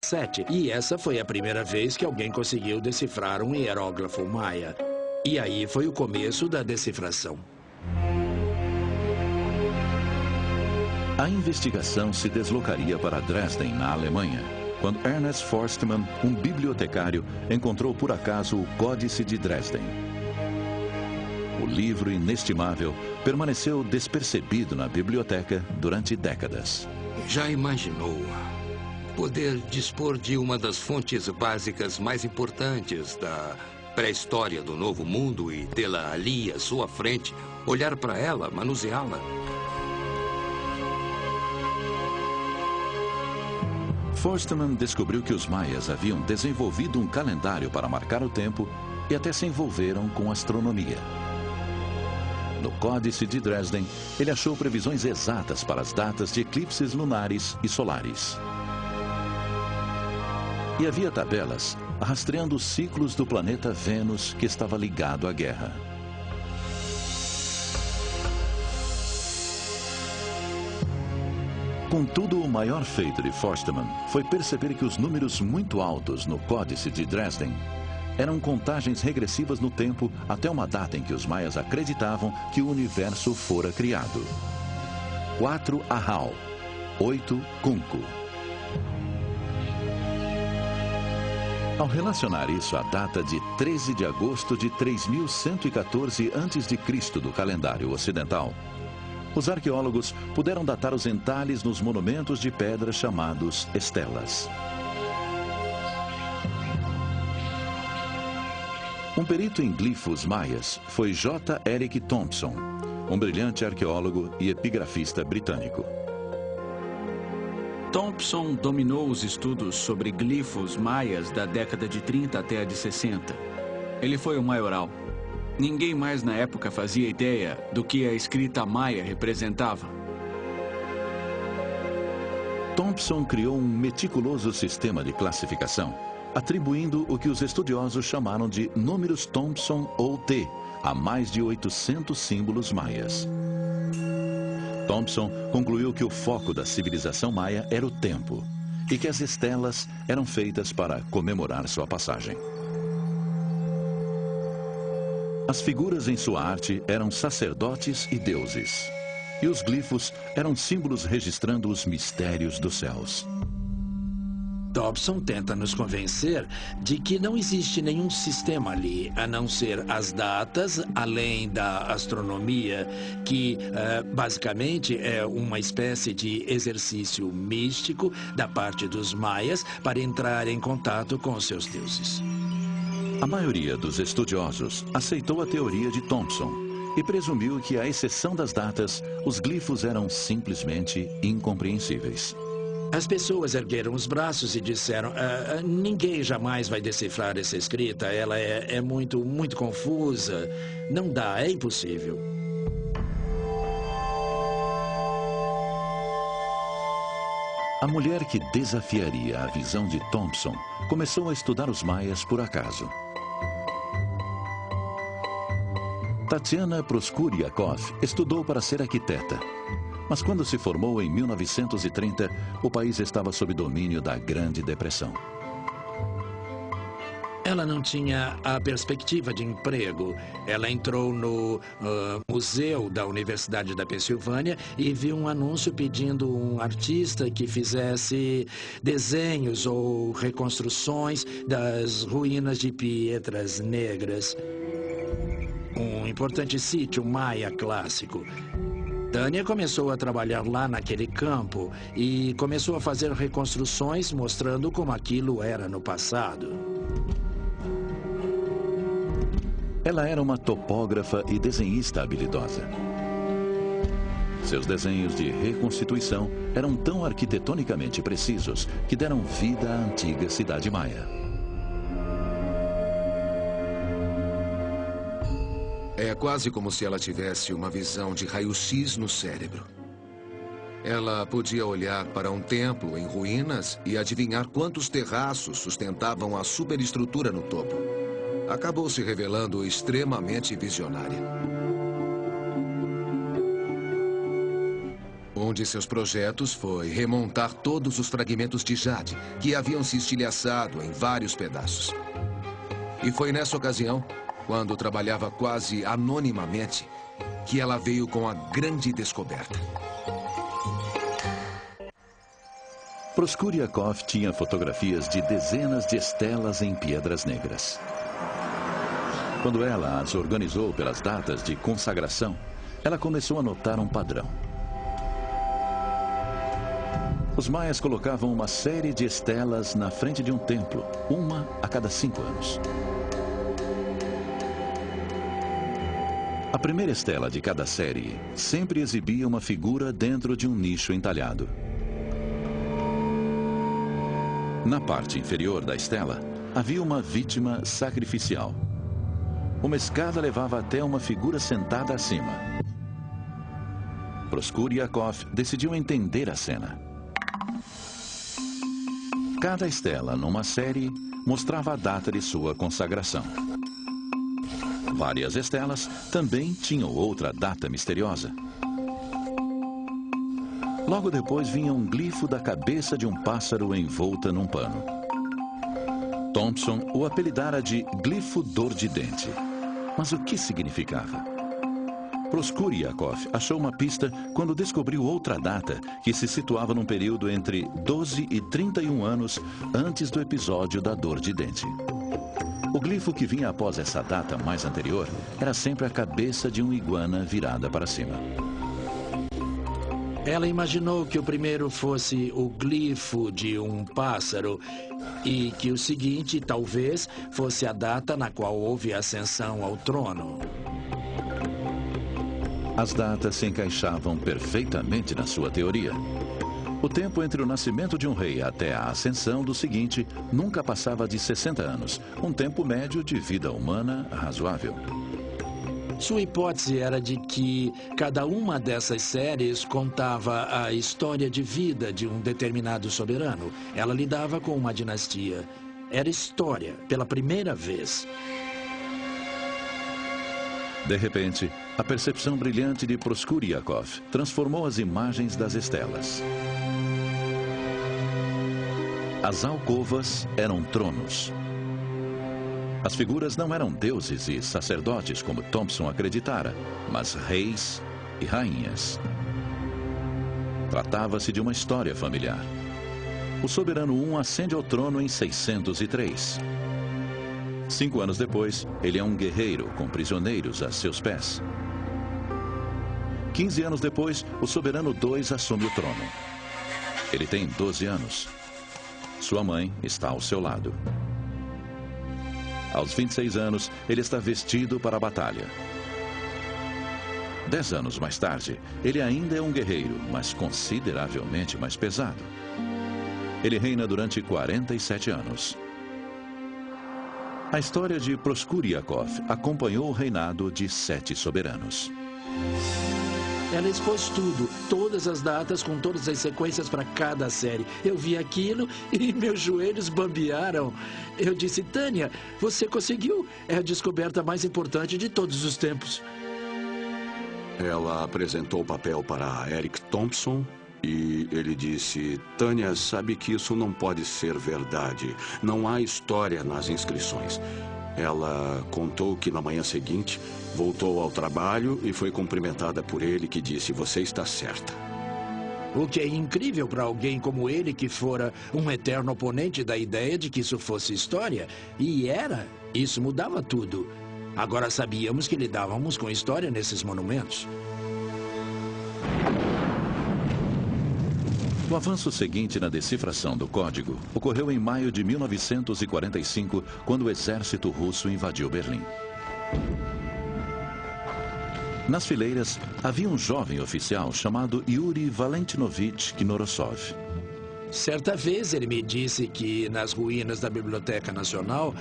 7. E essa foi a primeira vez que alguém conseguiu decifrar um hieróglifo maia. E aí foi o começo da decifração. A investigação se deslocaria para Dresden, na Alemanha, quando Ernest Forstmann, um bibliotecário, encontrou por acaso o Códice de Dresden. O livro inestimável permaneceu despercebido na biblioteca durante décadas. Já imaginou poder dispor de uma das fontes básicas mais importantes da pré-história do Novo Mundo e tê-la ali à sua frente, olhar para ela, manuseá-la? Forstmann descobriu que os maias haviam desenvolvido um calendário para marcar o tempo e até se envolveram com astronomia. No Códice de Dresden, ele achou previsões exatas para as datas de eclipses lunares e solares. E havia tabelas rastreando os ciclos do planeta Vênus, que estava ligado à guerra. Contudo, o maior feito de Forstmann foi perceber que os números muito altos no Códice de Dresden eram contagens regressivas no tempo até uma data em que os maias acreditavam que o universo fora criado. 4 Ahau, 8 Cunco. Ao relacionar isso à data de 13 de agosto de 3114 a.C. do calendário ocidental, os arqueólogos puderam datar os entalhes nos monumentos de pedra chamados estelas. Um perito em glifos maias foi J. Eric Thompson, um brilhante arqueólogo e epigrafista britânico. Thompson dominou os estudos sobre glifos maias da década de 30 até a de 60. Ele foi o maioral. Ninguém mais na época fazia ideia do que a escrita maia representava. Thompson criou um meticuloso sistema de classificação, atribuindo o que os estudiosos chamaram de números Thompson ou T, a mais de 800 símbolos maias. Thompson concluiu que o foco da civilização maia era o tempo e que as estelas eram feitas para comemorar sua passagem. As figuras em sua arte eram sacerdotes e deuses, e os glifos eram símbolos registrando os mistérios dos céus. Thompson tenta nos convencer de que não existe nenhum sistema ali, a não ser as datas, além da astronomia, que basicamente é uma espécie de exercício místico da parte dos maias para entrar em contato com seus deuses. A maioria dos estudiosos aceitou a teoria de Thompson e presumiu que, à exceção das datas, os glifos eram simplesmente incompreensíveis. As pessoas ergueram os braços e disseram, ninguém jamais vai decifrar essa escrita, ela é muito confusa, não dá, é impossível. A mulher que desafiaria a visão de Thompson começou a estudar os maias por acaso. Tatiana Proskuryakov estudou para ser arquiteta. Mas quando se formou em 1930, o país estava sob domínio da Grande Depressão. Ela não tinha a perspectiva de emprego. Ela entrou no museu da Universidade da Pensilvânia e viu um anúncio pedindo um artista que fizesse desenhos ou reconstruções das ruínas de Piedras Negras, um importante sítio maia clássico. Tânia começou a trabalhar lá naquele campo e começou a fazer reconstruções mostrando como aquilo era no passado. Ela era uma topógrafa e desenhista habilidosa. Seus desenhos de reconstituição eram tão arquitetonicamente precisos que deram vida à antiga cidade maia. É quase como se ela tivesse uma visão de raio-x no cérebro. Ela podia olhar para um templo em ruínas e adivinhar quantos terraços sustentavam a superestrutura no topo. Acabou se revelando extremamente visionária. Um de seus projetos foi remontar todos os fragmentos de jade que haviam se estilhaçado em vários pedaços. E foi nessa ocasião, quando trabalhava quase anonimamente, que ela veio com a grande descoberta. Proskuriakov tinha fotografias de dezenas de estelas em pedras negras. Quando ela as organizou pelas datas de consagração, ela começou a notar um padrão. Os maias colocavam uma série de estelas na frente de um templo, uma a cada 5 anos. A primeira estela de cada série sempre exibia uma figura dentro de um nicho entalhado. Na parte inferior da estela, havia uma vítima sacrificial. Uma escada levava até uma figura sentada acima. Proskuriakov decidiu entender a cena. Cada estela numa série mostrava a data de sua consagração. Várias estelas também tinham outra data misteriosa. Logo depois vinha um glifo da cabeça de um pássaro envolta num pano. Thompson o apelidara de glifo dor de dente. Mas o que significava? Proskuriakov achou uma pista quando descobriu outra data que se situava num período entre 12 e 31 anos antes do episódio da dor de dente. O glifo que vinha após essa data mais anterior era sempre a cabeça de uma iguana virada para cima. Ela imaginou que o primeiro fosse o glifo de um pássaro e que o seguinte, talvez, fosse a data na qual houve a ascensão ao trono. As datas se encaixavam perfeitamente na sua teoria. O tempo entre o nascimento de um rei até a ascensão do seguinte nunca passava de 60 anos, um tempo médio de vida humana razoável. Sua hipótese era de que cada uma dessas séries contava a história de vida de um determinado soberano. Ela lidava com uma dinastia. Era história, pela primeira vez. De repente, a percepção brilhante de Proskuriakov transformou as imagens das estelas. As alcovas eram tronos. As figuras não eram deuses e sacerdotes, como Thompson acreditara, mas reis e rainhas. Tratava-se de uma história familiar. O soberano I ascende ao trono em 603. 5 anos depois, ele é um guerreiro com prisioneiros a seus pés. 15 anos depois, o soberano II assume o trono. Ele tem 12 anos. Sua mãe está ao seu lado. Aos 26 anos, ele está vestido para a batalha. 10 anos mais tarde, ele ainda é um guerreiro, mas consideravelmente mais pesado. Ele reina durante 47 anos. A história de Proskuriakov acompanhou o reinado de 7 soberanos. Ela expôs tudo, todas as datas com todas as sequências para cada série. Eu vi aquilo e meus joelhos bambearam. Eu disse, Tânia, você conseguiu. É a descoberta mais importante de todos os tempos. Ela apresentou o papel para Eric Thompson e ele disse, Tânia, sabe que isso não pode ser verdade. Não há história nas inscrições. Ela contou que na manhã seguinte voltou ao trabalho e foi cumprimentada por ele, que disse, você está certa. O que é incrível para alguém como ele, que fora um eterno oponente da ideia de que isso fosse história. E era. Isso mudava tudo. Agora sabíamos que lidávamos com história nesses monumentos. O avanço seguinte na decifração do código ocorreu em maio de 1945, quando o exército russo invadiu Berlim. Nas fileiras, havia um jovem oficial chamado Yuri Valentinovich Knorosov. Certa vez ele me disse que nas ruínas da Biblioteca Nacional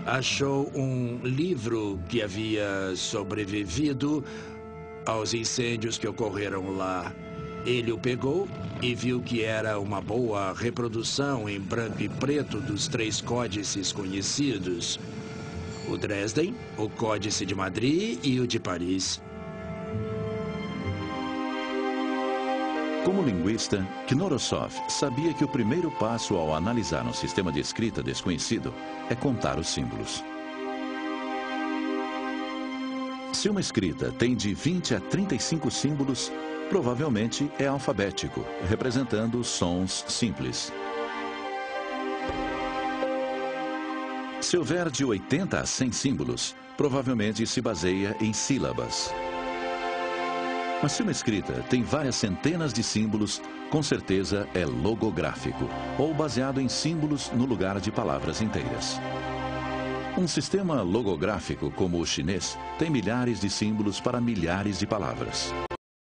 achou um livro que havia sobrevivido aos incêndios que ocorreram lá. Ele o pegou e viu que era uma boa reprodução em branco e preto dos 3 códices conhecidos. O Dresden, o Códice de Madrid e o de Paris. Como linguista, Knorosov sabia que o primeiro passo ao analisar um sistema de escrita desconhecido é contar os símbolos. Se uma escrita tem de 20 a 35 símbolos, provavelmente é alfabético, representando sons simples. Se houver de 80 a 100 símbolos, provavelmente se baseia em sílabas. Mas se uma escrita tem várias centenas de símbolos, com certeza é logográfico, ou baseado em símbolos no lugar de palavras inteiras. Um sistema logográfico como o chinês tem milhares de símbolos para milhares de palavras.